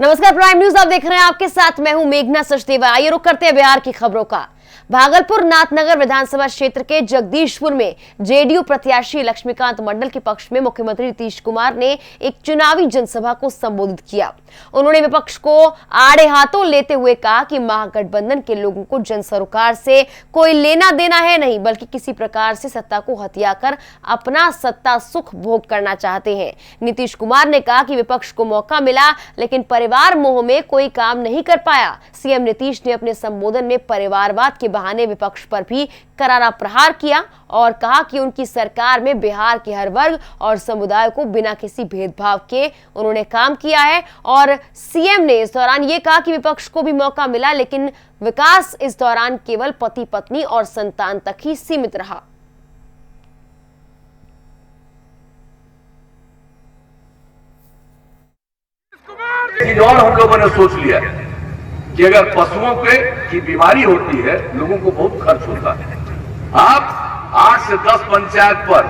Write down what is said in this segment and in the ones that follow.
नमस्कार, prime news आप देख रहे हैं। आपके साथ मैं हूं मेघना सचदेवा। आइए रुक करते हैं बिहार की खबरों का। भागलपुर नाथनगर विधानसभा क्षेत्र के जगदीशपुर में जेडीयू प्रत्याशी लक्ष्मीकांत मंडल के पक्ष में मुख्यमंत्री नीतीश कुमार ने एक चुनावी जनसभा को संबोधित किया। उन्होंने विपक्ष को आड़े हाथों लेते हुए कहा कि महागठबंधन के लोगों को जन सरोकार से कोई लेना देना है नहीं, बल्कि किसी प्रकार से सत्ता को हथिया कर अपना सत्ता सुख भोग करना चाहते हैं। नीतीश कुमार ने कहा कि विपक्ष को मौका मिला, लेकिन परिवार मोह में कोई काम नहीं कर पाया। सीएम नीतीश ने अपने संबोधन में परिवारवाद के बहाने विपक्ष पर भी करारा प्रहार किया और कहा कि उनकी सरकार में बिहार के हर वर्ग और समुदाय को बिना किसी भेदभाव के उन्होंने काम किया है। और सीएम ने इस दौरान ये कहा कि विपक्ष को भी मौका मिला, लेकिन विकास इस दौरान केवल पति पत्नी और संतान तक ही सीमित रहा। और हम लोगों ने सोच लिया कि अगर पशुओं की बीमारी होती है, लोगों को बहुत खर्च होता है। आप 8 से 10 पंचायत पर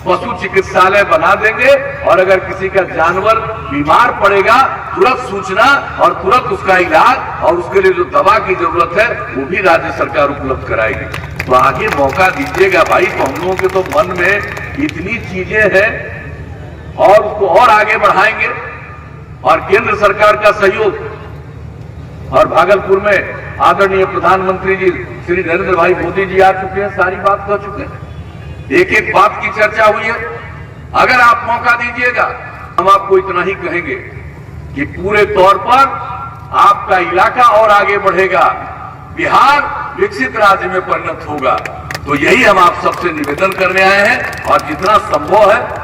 पशु चिकित्सालय बना देंगे और अगर किसी का जानवर बीमार पड़ेगा, तुरंत सूचना और तुरंत उसका इलाज और उसके लिए जो दवा की जरूरत है वो भी राज्य सरकार उपलब्ध कराएगी। तो आगे मौका दीजिएगा भाई। तो हम लोगों के तो मन में इतनी चीजें हैं और उसको और आगे बढ़ाएंगे। और केंद्र सरकार का सहयोग, और भागलपुर में आदरणीय प्रधानमंत्री जी श्री नरेंद्र भाई मोदी जी आ चुके हैं, सारी बात कह चुके हैं। एक एक बात की चर्चा हुई है। अगर आप मौका दीजिएगा, हम आपको इतना ही कहेंगे कि पूरे तौर पर आपका इलाका और आगे बढ़ेगा, बिहार विकसित राज्य में परिणत होगा। तो यही हम आप सबसे निवेदन करने आए हैं और जितना संभव है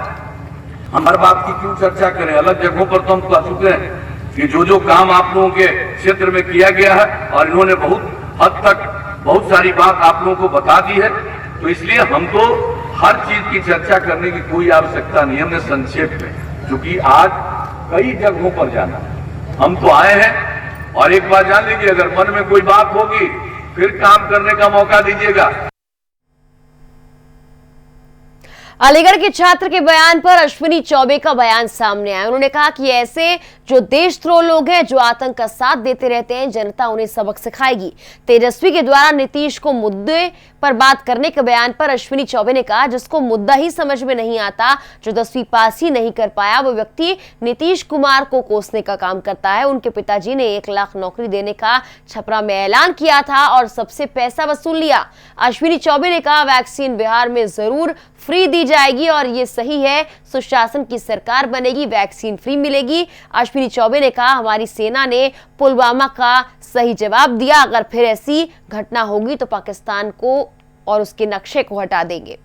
हम हर बात की क्यों चर्चा करें। अलग जगहों पर तो हम कह चुके हैं कि जो काम आप लोगों के क्षेत्र में किया गया है और इन्होंने बहुत हद तक बहुत सारी बात आप लोगों को बता दी है, तो इसलिए हम तो हर चीज की चर्चा करने की कोई आवश्यकता नहीं। हमने संक्षेप में, क्योंकि आज कई जगहों पर जाना है, हम तो आए हैं। और एक बात जान लीजिए, अगर मन में कोई बात होगी फिर काम करने का मौका दीजिएगा। अलीगढ़ के छात्र के बयान पर अश्विनी चौबे का बयान सामने आया। उन्होंने कहा कि ऐसे जो देशद्रोह लोग हैं, जो आतंक का साथ देते रहते हैं, जनता उन्हें सबक सिखाएगी। तेजस्वी के द्वारा नीतीश को मुद्दे पर बात करने के बयान पर अश्विनी चौबे ने कहा, जिसको मुद्दा ही समझ में नहीं आता, जो 10वीं पास ही नहीं कर पाया, वो व्यक्ति नीतीश कुमार को कोसने का काम करता है। उनके पिताजी ने 1 लाख नौकरी देने का छपरा में ऐलान किया था और सबसे पैसा वसूल लिया। अश्विनी चौबे ने कहा, वैक्सीन बिहार में जरूर फ्री दी जाएगी और ये सही है, सुशासन की सरकार बनेगी, वैक्सीन फ्री मिलेगी। अश्विनी चौबे ने कहा, हमारी सेना ने पुलवामा का सही जवाब दिया। अगर फिर ऐसी घटना होगी तो पाकिस्तान को और उसके नक्शे को हटा देंगे।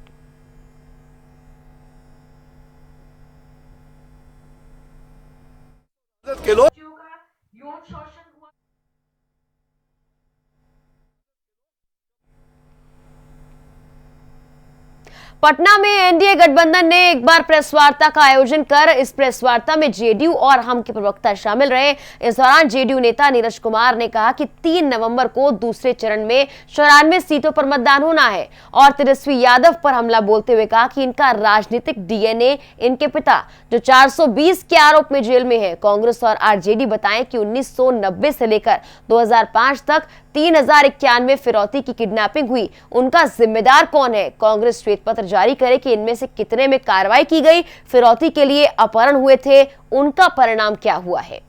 पटना में एनडीए गठबंधन ने एक बार प्रेस वार्ता का आयोजन कर इस प्रेस वार्ता में जेडीयू और हम के प्रवक्ता शामिल रहे। इस दौरान जेडीयू नेता नीरज कुमार ने कहा कि 3 नवंबर को दूसरे चरण में 94 सीटों पर मतदान होना है और तेजस्वी यादव पर हमला बोलते हुए कहा कि इनका राजनीतिक डीएनए, इनके पिता जो 420 के आरोप में जेल में है। कांग्रेस और आरजेडी बताएं कि 1990 से लेकर 2005 तक 3091 फिरौती की किडनैपिंग हुई, उनका जिम्मेदार कौन है? कांग्रेस श्वेत पत्र जारी करे कि इनमें से कितने में कार्रवाई की गई, फिरौती के लिए अपहरण हुए थे, उनका परिणाम क्या हुआ है?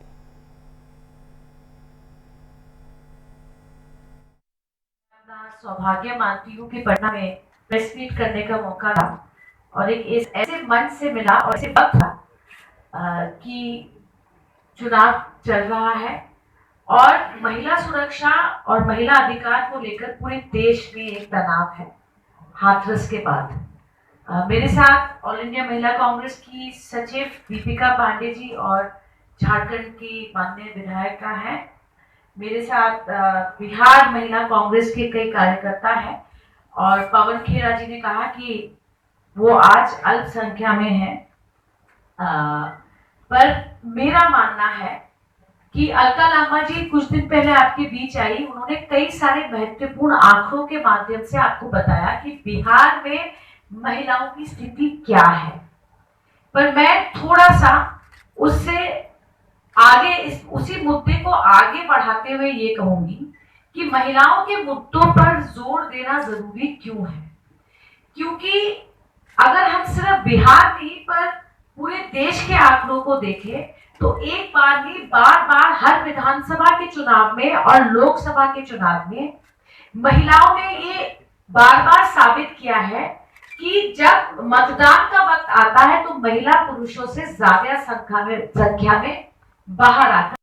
सौभाग्य मानती हूँ कि पटना में प्रेस मीट करने का मौका था और एक ऐसे मंच से मिला और ऐसे वक्त था कि चुनाव चल रहा है और महिला सुरक्षा और महिला अधिकार को लेकर पूरे देश में एक तनाव है। हाथरस के बाद मेरे साथ ऑल इंडिया महिला कांग्रेस की सचिव दीपिका पांडे जी और झारखंड की माननीय विधायिका हैं। मेरे साथ बिहार महिला कांग्रेस के कई कार्यकर्ता हैं और पवन खेरा जी ने कहा कि वो आज अल्पसंख्या में हैं। पर मेरा मानना है कि अलका लांबा जी कुछ दिन पहले आपके बीच आई, उन्होंने कई सारे महत्वपूर्ण आंकड़ों के माध्यम से आपको बताया कि बिहार में महिलाओं की स्थिति क्या है। पर मैं थोड़ा सा उससे आगे उसी मुद्दे को आगे बढ़ाते हुए ये कहूंगी कि महिलाओं के मुद्दों पर जोर देना जरूरी क्यों है। क्योंकि अगर हम सिर्फ बिहार नहीं पर पूरे देश के आंकड़ों को देखें तो एक बार नहीं बार हर विधानसभा के चुनाव में और लोकसभा के चुनाव में महिलाओं ने ये बार साबित किया है कि जब मतदान का वक्त आता है तो महिला पुरुषों से ज्यादा संख्या में बाहर आता।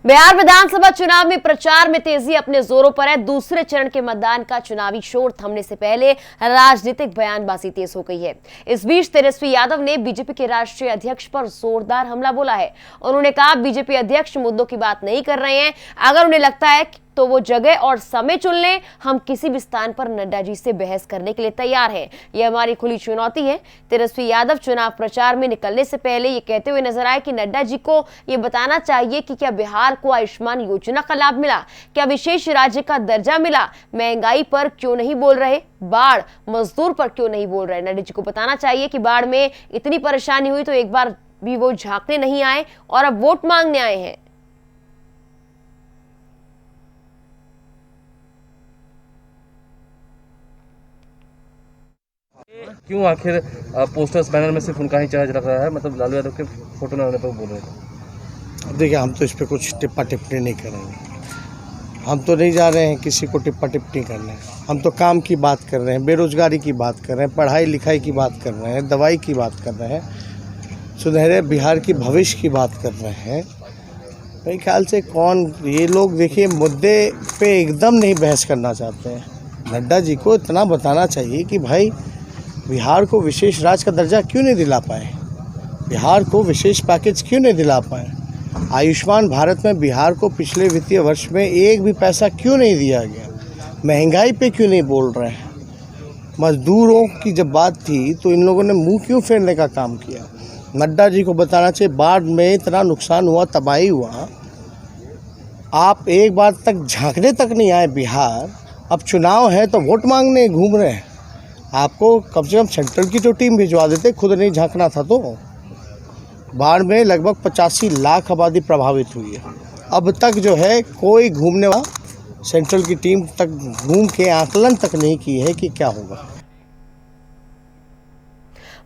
बिहार विधानसभा चुनाव में प्रचार में तेजी अपने जोरों पर है। दूसरे चरण के मतदान का चुनावी शोर थमने से पहले राजनीतिक बयानबाजी तेज हो गई है। इस बीच तेजस्वी यादव ने बीजेपी के राष्ट्रीय अध्यक्ष पर जोरदार हमला बोला है। उन्होंने कहा बीजेपी अध्यक्ष मुद्दों की बात नहीं कर रहे हैं, अगर उन्हें लगता है तो वो जगह और समय चुन लें, हम किसी भी स्थान पर नड्डा जी से बहस करने के लिए तैयार हैं, यह हमारी खुली चुनौती है। तेजस्वी यादव चुनाव प्रचार में निकलने से पहले ये कहते हुए नजर आए कि नड्डा जी को ये बताना चाहिए कि क्या बिहार को आयुष्मान योजना का लाभ मिला, क्या विशेष राज्य का दर्जा मिला, महंगाई पर क्यों नहीं बोल रहे, बाढ़ मजदूर पर क्यों नहीं बोल रहे। नड्डा जी को बताना चाहिए कि बाढ़ में इतनी परेशानी हुई तो एक बार भी वो झांकने नहीं आए और अब वोट मांगने आए हैं। क्यों आखिर पोस्टर्स बैनर में सिर्फ उनका ही चार्ज रख रहा है, मतलब लालू यादव के फोटो न होने पर बोल रहे थे। अब देखिए, हम तो इस पर कुछ टिप्पा टिप्पणी नहीं करेंगे। हम तो नहीं जा रहे हैं किसी को टिप्पा टिप्पणी करने। हम तो काम की बात कर रहे हैं, बेरोजगारी की बात कर रहे हैं, पढ़ाई लिखाई की बात कर रहे हैं, दवाई की बात कर रहे हैं, सुनहरे बिहार की भविष्य की बात कर रहे हैं। मेरे ख्याल से ये लोग देखिए मुद्दे पे एकदम नहीं बहस करना चाहते हैं। नड्डा जी को इतना बताना चाहिए कि भाई बिहार को विशेष राज्य का दर्जा क्यों नहीं दिला पाए, बिहार को विशेष पैकेज क्यों नहीं दिला पाए, आयुष्मान भारत में बिहार को पिछले वित्तीय वर्ष में एक भी पैसा क्यों नहीं दिया गया, महंगाई पे क्यों नहीं बोल रहे हैं, मजदूरों की जब बात थी तो इन लोगों ने मुंह क्यों फेरने का काम किया। नड्डा जी को बताना चाहिए बाढ़ में इतना नुकसान हुआ, तबाही हुआ, आप एक बार तक झांकने तक नहीं आए बिहार, अब चुनाव है तो वोट मांगने घूम रहे हैं। आपको कम से कम सेंट्रल की तो टीम भिजवा देते, खुद नहीं झांकना था। तो बाढ़ में लगभग 85 लाख आबादी प्रभावित हुई है। अब तक जो है कोई घूमने वाला सेंट्रल की टीम तक घूम के आकलन तक नहीं की है कि क्या होगा।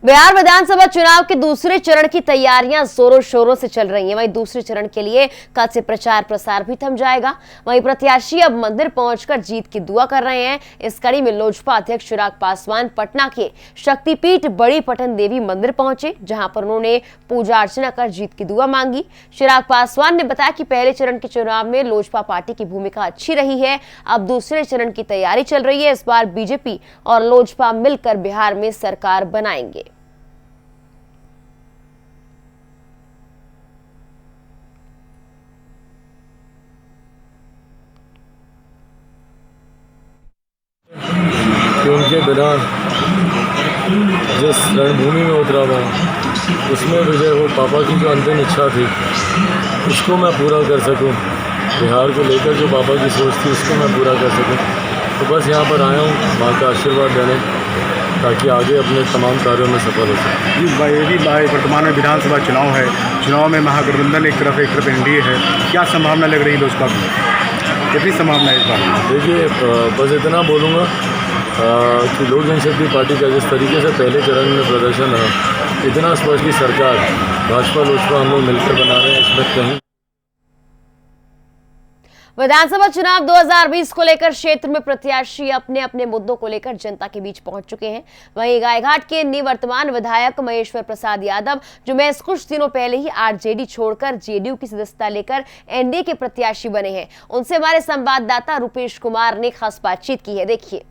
बिहार विधानसभा चुनाव के दूसरे चरण की तैयारियां जोरों शोरों से चल रही हैं। वहीं दूसरे चरण के लिए कल से प्रचार प्रसार भी थम जाएगा। वहीं प्रत्याशी अब मंदिर पहुंचकर जीत की दुआ कर रहे हैं। इस कड़ी में लोजपा अध्यक्ष चिराग पासवान पटना के शक्तिपीठ बड़ी पटन देवी मंदिर पहुंचे, जहां पर उन्होंने पूजा अर्चना कर जीत की दुआ मांगी। चिराग पासवान ने बताया कि पहले चरण के चुनाव में लोजपा पार्टी की भूमिका अच्छी रही है, अब दूसरे चरण की तैयारी चल रही है। इस बार बीजेपी और लोजपा मिलकर बिहार में सरकार बनाएंगे। कि उनके बिना जिस रणभूमि में उतरा हुआ उसमें मुझे वो पापा की जो अंतिम इच्छा थी उसको मैं पूरा कर सकूं, बिहार को लेकर जो पापा की सोच थी उसको मैं पूरा कर सकूं। तो बस यहाँ पर आया हूँ माँ का आशीर्वाद देने, ताकि आगे अपने तमाम कार्यों में सफल हो सके। ये भी वर्तमान में विधानसभा चुनाव है, चुनाव में महागठबंधन एक तरफ एनडीए है, क्या संभावना लग रही है लोजपा को, कितनी संभावना है इस बार? देखिए, बस इतना बोलूँगा कि लोक जनशक्ति पार्टी का जिस तरीके से पहले चरण में प्रदर्शन रहा, इतना स्पष्ट की सरकार भाजपा लोजपा हम लोग मिलकर बना रहे हैं, इसमें कहीं। विधानसभा चुनाव 2020 को लेकर क्षेत्र में प्रत्याशी अपने अपने मुद्दों को लेकर जनता के बीच पहुंच चुके हैं। वहीं गायघाट के निवर्तमान विधायक महेश्वर प्रसाद यादव, जो महज कुछ दिनों पहले ही आरजेडी छोड़कर जेडीयू की सदस्यता लेकर एनडीए के प्रत्याशी बने हैं, उनसे हमारे संवाददाता रुपेश कुमार ने खास बातचीत की है। देखिए।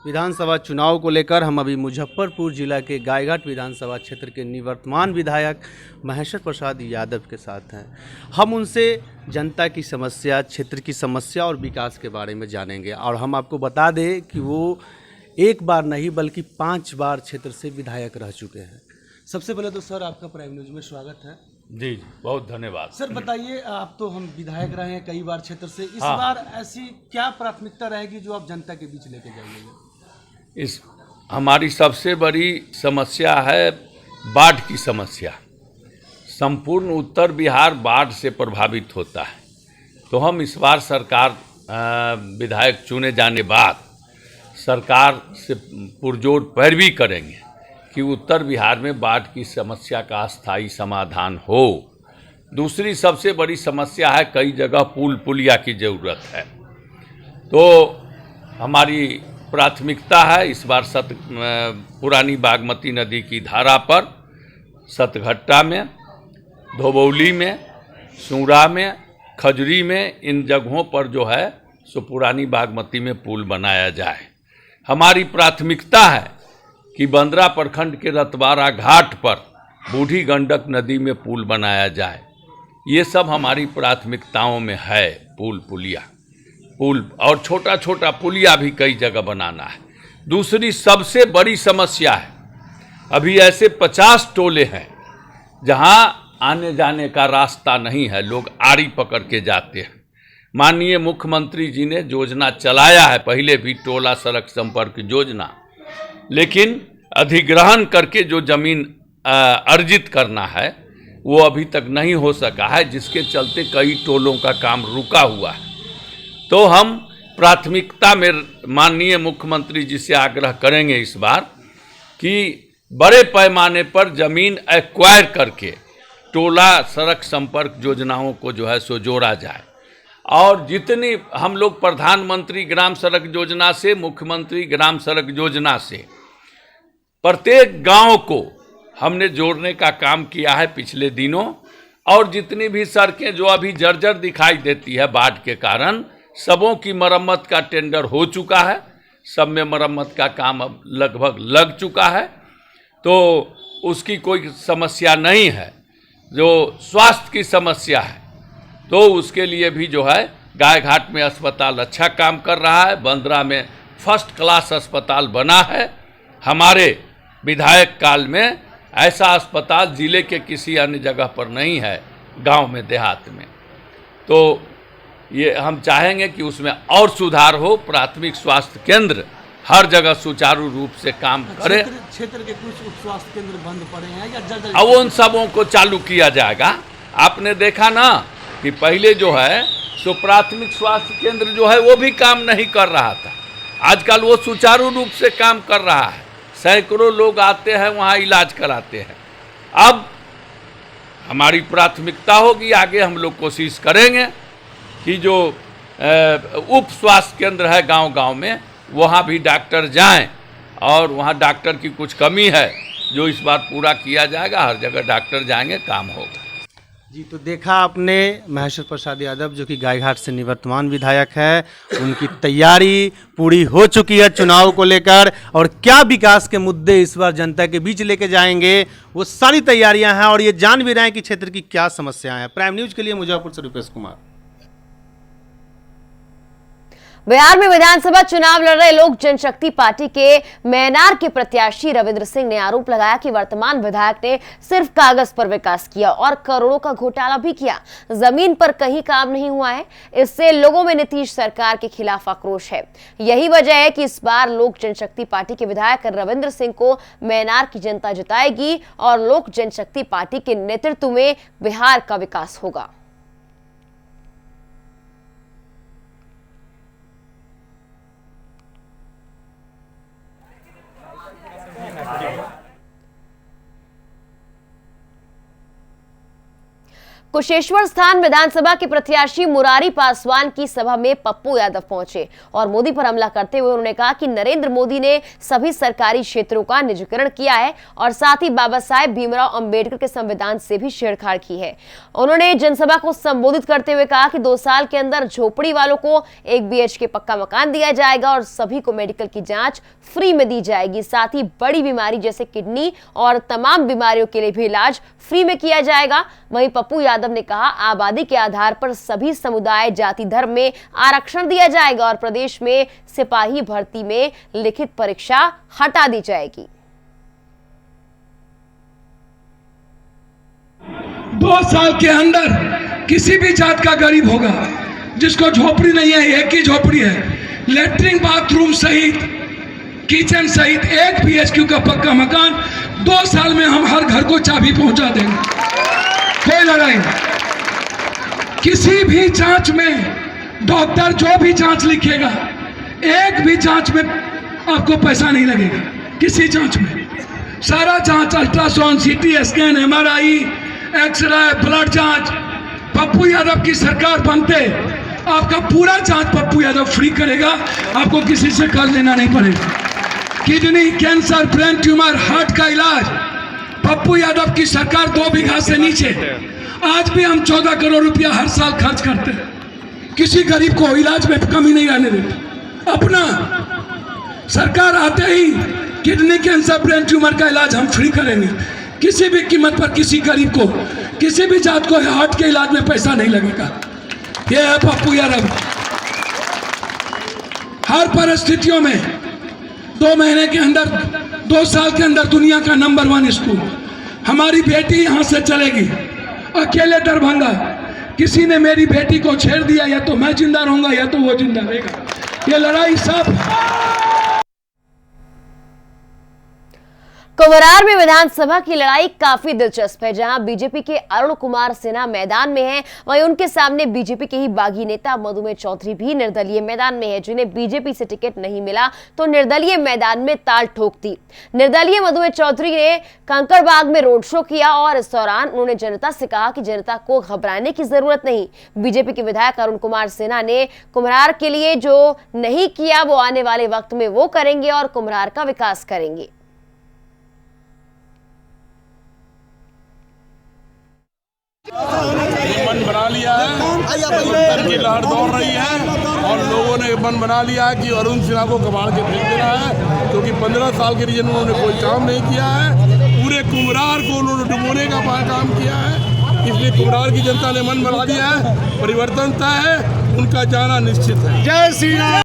विधानसभा चुनाव को लेकर हम अभी मुजफ्फरपुर जिला के गायघाट विधानसभा क्षेत्र के निवर्तमान विधायक महेश्वर प्रसाद यादव के साथ हैं। हम उनसे जनता की समस्या, क्षेत्र की समस्या और विकास के बारे में जानेंगे। और हम आपको बता दें कि वो एक बार नहीं बल्कि 5 बार क्षेत्र से विधायक रह चुके हैं। सबसे पहले तो सर आपका प्राइम न्यूज में स्वागत है। जी बहुत धन्यवाद। सर बताइए, आप तो हम विधायक रहे हैं कई बार क्षेत्र से, इस बार ऐसी क्या प्राथमिकता रहेगी जो आप जनता के बीच लेके जाइएगा? हमारी सबसे बड़ी समस्या है बाढ़ की समस्या। संपूर्ण उत्तर बिहार बाढ़ से प्रभावित होता है। तो हम इस बार सरकार विधायक चुने जाने बाद सरकार से पुरजोर पैरवी करेंगे कि उत्तर बिहार में बाढ़ की समस्या का स्थायी समाधान हो। दूसरी सबसे बड़ी समस्या है, कई जगह पुल पुलिया की ज़रूरत है। तो हमारी प्राथमिकता है इस बार पुरानी बागमती नदी की धारा पर सतघट्टा में, धोबौली में, सूरा में, खजरी में, इन जगहों पर जो है सो पुरानी बागमती में पुल बनाया जाए। हमारी प्राथमिकता है कि बंदरा प्रखंड के रतवारा घाट पर बूढ़ी गंडक नदी में पुल बनाया जाए। ये सब हमारी प्राथमिकताओं में है। पुल और छोटा छोटा पुलिया भी कई जगह बनाना है। दूसरी सबसे बड़ी समस्या है, अभी ऐसे 50 टोले हैं जहां आने जाने का रास्ता नहीं है, लोग आड़ी पकड़ के जाते हैं। माननीय मुख्यमंत्री जी ने योजना चलाया है पहले भी, टोला सड़क संपर्क योजना, लेकिन अधिग्रहण करके जो जमीन अर्जित करना है वो अभी तक नहीं हो सका है, जिसके चलते कई टोलों का काम रुका हुआ है। तो हम प्राथमिकता में माननीय मुख्यमंत्री जी से आग्रह करेंगे इस बार कि बड़े पैमाने पर जमीन एक्वायर करके टोला सड़क संपर्क योजनाओं को जो है सो जोड़ा जाए। और जितनी हम लोग प्रधानमंत्री ग्राम सड़क योजना से, मुख्यमंत्री ग्राम सड़क योजना से प्रत्येक गांव को हमने जोड़ने का काम किया है पिछले दिनों। और जितनी भी सड़कें जो अभी जर्जर दिखाई देती है बाढ़ के कारण, सबों की मरम्मत का टेंडर हो चुका है। सब में मरम्मत का काम अब लगभग लग चुका है, तो उसकी कोई समस्या नहीं है। जो स्वास्थ्य की समस्या है तो उसके लिए भी जो है गायघाट में अस्पताल अच्छा काम कर रहा है। बंदरा में फर्स्ट क्लास अस्पताल बना है। हमारे विधायक काल में ऐसा अस्पताल जिले के किसी अन्य जगह पर नहीं है, गांव में, देहात में। तो ये हम चाहेंगे कि उसमें और सुधार हो। प्राथमिक स्वास्थ्य केंद्र हर जगह सुचारू रूप से काम करे। क्षेत्र के कुछ उप स्वास्थ्य केंद्र बंद पड़े हैं या जर्जर, अब उन सबों को चालू किया जाएगा। आपने देखा ना कि पहले जो है सो प्राथमिक स्वास्थ्य केंद्र जो है वो भी काम नहीं कर रहा था, आजकल वो सुचारू रूप से काम कर रहा है। सैकड़ों लोग आते हैं वहाँ इलाज कराते हैं। अब हमारी प्राथमिकता होगी, आगे हम लोग कोशिश करेंगे कि जो उप स्वास्थ्य केंद्र है गांव-गांव में, वहाँ भी डॉक्टर जाएं। और वहाँ डॉक्टर की कुछ कमी है जो इस बार पूरा किया जाएगा। हर जगह डॉक्टर जाएंगे, काम होगा। जी, तो देखा आपने महेश्वर प्रसाद यादव जो कि गायघाट से निवर्तमान विधायक है, उनकी तैयारी पूरी हो चुकी है चुनाव को लेकर। और क्या विकास के मुद्दे इस बार जनता के बीच लेके जाएंगे, वो सारी तैयारियां हैं। और ये जान भी रहे हैं कि क्षेत्र की क्या समस्याएं हैं। प्राइम न्यूज के लिए मुजफ्फरपुर से रुपेश कुमार। बिहार में विधानसभा चुनाव लड़ रहे लोक जनशक्ति पार्टी के मैनार के प्रत्याशी रविंद्र सिंह ने आरोप लगाया कि वर्तमान विधायक ने सिर्फ कागज पर विकास किया और करोड़ों का घोटाला भी किया, जमीन पर कहीं काम नहीं हुआ है। इससे लोगों में नीतीश सरकार के खिलाफ आक्रोश है। यही वजह है कि इस बार लोक जनशक्ति पार्टी के विधायक रविंद्र सिंह को मैनार की जनता जिताएगी और लोक जनशक्ति पार्टी के नेतृत्व में बिहार का विकास होगा। कुशेश्वर स्थान विधानसभा के प्रत्याशी मुरारी पासवान की सभा में पप्पू यादव पहुंचे और मोदी पर हमला करते हुए उन्होंने कहा कि नरेंद्र मोदी ने सभी सरकारी क्षेत्रों का निजीकरण किया है और साथ ही बाबा साहेब भीमराव अंबेडकर के संविधान से भी छेड़छाड़ की है। उन्होंने जनसभा को संबोधित करते हुए कहा कि 2 साल के अंदर झोपड़ी वालों को 1 BHK पक्का मकान दिया जाएगा और सभी को मेडिकल की जांच फ्री में दी जाएगी। साथ ही बड़ी बीमारी जैसे किडनी और तमाम बीमारियों के लिए भी इलाज फ्री में किया जाएगा। वहीं पप्पू यादव ने कहा आबादी के आधार पर सभी समुदाय, जाति, धर्म में आरक्षण दिया जाएगा और प्रदेश में सिपाही भर्ती में लिखित परीक्षा हटा दी जाएगी। 2 साल के अंदर किसी भी जात का गरीब होगा जिसको झोपड़ी नहीं है, एक ही झोपड़ी है, लेटरिन बाथरूम सहित किचन सहित 1 BHQ का पक्का मकान 2 साल में हम हर घर को चाबी पहुंचा देंगे। कोई लड़ाई नहीं। किसी भी जांच में डॉक्टर जो भी जांच लिखेगा, एक भी जांच में आपको पैसा नहीं लगेगा। किसी जांच में सारा जांच, ultrasound, CT scan, MRI, x ray, blood जांच, पप्पू यादव की सरकार बनते आपका पूरा जांच पप्पू यादव फ्री करेगा, आपको किसी से कर्ज लेना नहीं पड़ेगा। Kidney, cancer, brain tumour, heart का इलाज पप्पू यादव की सरकार 2 बीघा से नीचे, आज भी हम 14 करोड़ रुपया हर साल खर्च करते हैं। किसी गरीब को इलाज में कमी नहीं रहने देते। अपना सरकार आते ही किडनी, कैंसर, ब्रेन ट्यूमर का इलाज हम फ्री करेंगे। किसी भी कीमत पर किसी गरीब को, किसी भी जात को हार्ट के इलाज में पैसा नहीं लगेगा। ये है पप्पू यादव। हर परिस्थितियों में 2 महीने के अंदर, 2 साल के अंदर दुनिया का नंबर 1 स्कूल। हमारी बेटी यहाँ से चलेगी अकेले दरभंगा। किसी ने मेरी बेटी को छेड़ दिया, या तो मैं जिंदा रहूंगा या तो वो जिंदा रहेगा। ये लड़ाई सब। कुम्हरार में विधानसभा की लड़ाई काफी दिलचस्प है। जहां बीजेपी के अरुण कुमार सिन्हा मैदान में हैं, वहीं उनके सामने बीजेपी के ही बागी नेता मधुमेह चौधरी भी निर्दलीय मैदान में है, जिन्हें बीजेपी से टिकट नहीं मिला तो निर्दलीय मैदान में ताल ठोक दी। निर्दलीय मधुमेह चौधरी ने कंकड़बाग में रोड शो किया और इस दौरान उन्होंने जनता से कहा कि जनता को घबराने की जरूरत नहीं। बीजेपी के विधायक अरुण कुमार सिन्हा ने कुम्हरार के लिए जो नहीं किया वो आने वाले वक्त में वो करेंगे और कुम्हरार का विकास करेंगे। मन बना लिया है, उत्तर की लहर दौड़ रही है और लोगों ने मन बना लिया है कि अरुण सिन्हा को कबाड़ के फेंक देना है, क्योंकि 15 साल के रीजन उन्होंने कोई काम नहीं किया है। पूरे कुम्हरार को उन्होंने डुबोने का काम किया है, इसलिए कुम्हरार की जनता ने मन बना लिया है। परिवर्तन तय है, उनका जाना निश्चित है। जय श्री राम।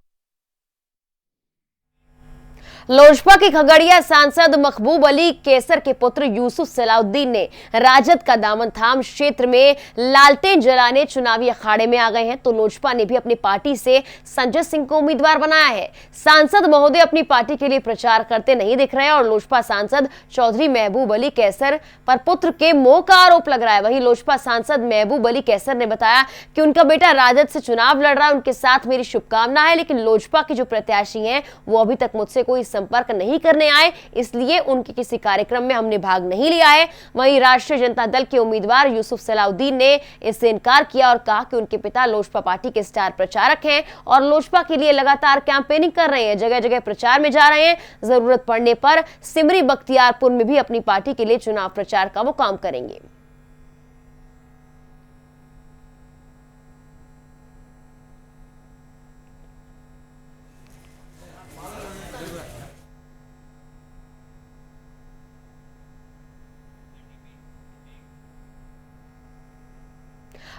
लोजपा के खगड़िया सांसद महबूब अली कैसर के पुत्र यूसुफ सलाउद्दीन ने राजद का दामन थाम क्षेत्र में लालटेन जलाने चुनावी अखाड़े में आ गए हैं, तो लोजपा ने भी अपनी पार्टी से संजय सिंह को उम्मीदवार बनाया है। सांसद महोदय अपनी पार्टी के लिए प्रचार करते नहीं दिख रहे हैं और लोजपा सांसद चौधरी महबूब अली कैसर पर पुत्र के मोह का आरोप लग रहा है। वहीं लोजपा सांसद महबूब अली कैसर ने बताया कि उनका बेटा राजद से चुनाव लड़ रहा है, उनके साथ मेरी शुभकामना है, लेकिन लोजपा के जो प्रत्याशी हैं वो अभी तक मुझसे कोई संपर्क नहीं करने आए, इसलिए उनके किसी कार्यक्रम में हमने भाग नहीं लिया है। वहीं राष्ट्रीय जनता दल के उम्मीदवार यूसुफ सलाउद्दीन ने इससे इनकार किया और कहा कि उनके पिता लोजपा पार्टी के स्टार प्रचारक हैं और लोजपा के लिए लगातार कैंपेनिंग कर रहे हैं, जगह जगह प्रचार में जा रहे हैं। जरूरत पड़ने पर सिमरी बख्तियारपुर में भी अपनी पार्टी के लिए चुनाव प्रचार का वो काम करेंगे।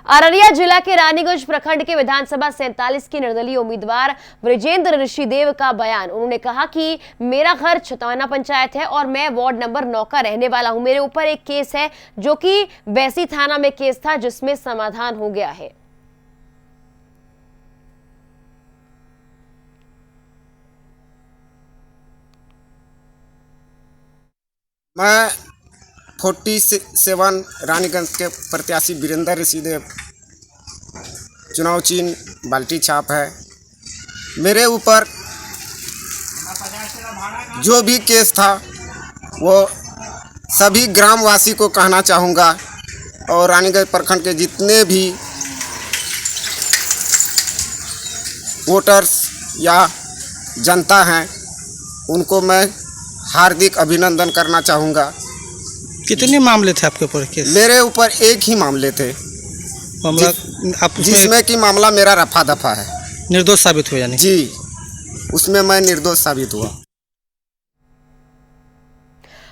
अररिया जिला के रानीगंज प्रखंड के विधानसभा 47 की निर्दलीय उम्मीदवार ब्रजेंद्र ऋषिदेव का बयान। उन्होंने कहा कि मेरा घर छतौना पंचायत है और मैं वार्ड नंबर 9 का रहने वाला हूं। मेरे ऊपर एक केस है जो कि बैसी थाना में केस था, जिसमें समाधान हो गया है। मैं 47 रानीगंज के प्रत्याशी वीरेंद्र ऋषिदेव, चुनाव चिन्ह बाल्टी छाप है। मेरे ऊपर जो भी केस था वो सभी ग्रामवासी को कहना चाहूँगा और रानीगंज प्रखंड के जितने भी वोटर्स या जनता हैं उनको मैं हार्दिक अभिनंदन करना चाहूँगा। कितने मामले थे आपके ऊपर केस? मेरे ऊपर एक ही मामले थे, मामला जिसमें कि मामला मेरा रफा दफा है। निर्दोष साबित हुआ यानी? जी, उसमें मैं निर्दोष साबित हुआ।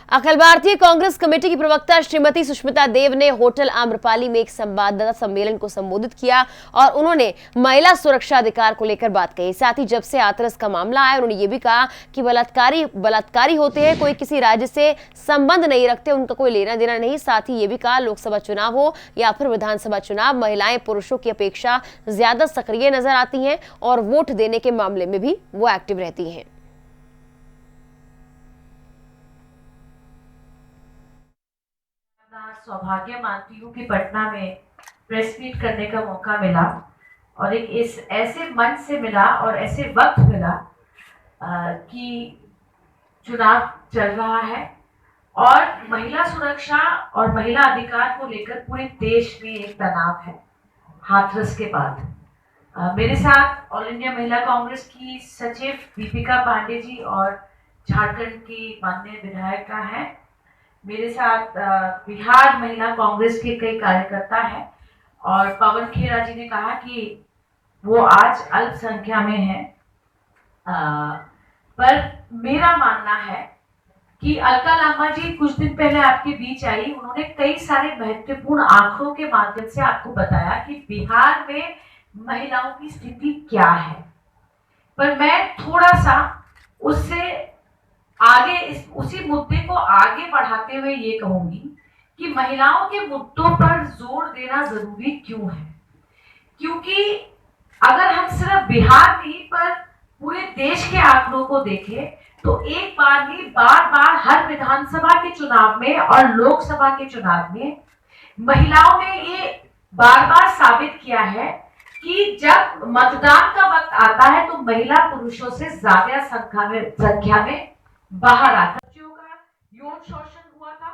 अखिल भारतीय कांग्रेस कमेटी की प्रवक्ता श्रीमती सुष्मिता देव ने होटल आम्रपाली में एक संवाददाता सम्मेलन को संबोधित किया और उन्होंने महिला सुरक्षा अधिकार को लेकर बात कही। साथ ही जब से हाथरस का मामला आया, उन्होंने ये भी कहा कि बलात्कारी होते हैं, कोई किसी राज्य से संबंध नहीं रखते, उनका कोई लेना देना नहीं। साथ ही ये भी कहा लोकसभा चुनाव हो या फिर विधानसभा चुनाव, महिलाएं पुरुषों की अपेक्षा ज्यादा सक्रिय नजर आती हैं और वोट देने के मामले में भी वो एक्टिव रहती हैं। अपना सौभाग्य मानती हूँ कि पटना में प्रेस मीट करने का मौका मिला और एक इस ऐसे मंच से मिला और ऐसे वक्त मिला कि चुनाव चल रहा है और महिला सुरक्षा और महिला अधिकार को लेकर पूरे देश में एक तनाव है हाथरस के बाद। मेरे साथ ऑल इंडिया महिला कांग्रेस की सचिव दीपिका पांडे जी और झारखंड की माननीय विधायिका हैं। मेरे साथ बिहार महिला कांग्रेस के कई कार्यकर्ता हैं और पवन खेरा जी ने कहा कि वो आज अल्पसंख्या में है, पर मेरा मानना है कि अलका लांबा जी कुछ दिन पहले आपके बीच आई। उन्होंने कई सारे महत्वपूर्ण आंकड़ों के माध्यम से आपको बताया कि बिहार में महिलाओं की स्थिति क्या है, पर मैं थोड़ा सा उससे आगे उसी मुद्दे को आगे बढ़ाते हुए ये कहूंगी कि महिलाओं के मुद्दों पर जोर देना जरूरी क्यों है, क्योंकि अगर हम सिर्फ बिहार नहीं पर पूरे देश के आंकड़ों को देखें तो एक बार नहीं बार हर विधानसभा के चुनाव में और लोकसभा के चुनाव में महिलाओं ने ये बार साबित किया है कि जब मतदान का वक्त आता है तो महिला पुरुषों से ज्यादा संख्या में बाहर आता। बच्चियों का यौन शोषण हुआ था,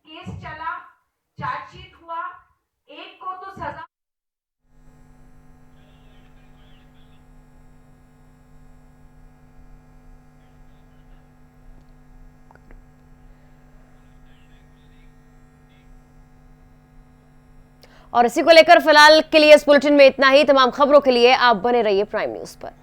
केस चला, चार्जशीट हुआ, एक को तो सजा। और इसी को लेकर फिलहाल के लिए इस बुलेटिन में इतना ही। तमाम खबरों के लिए आप बने रहिए प्राइम न्यूज पर।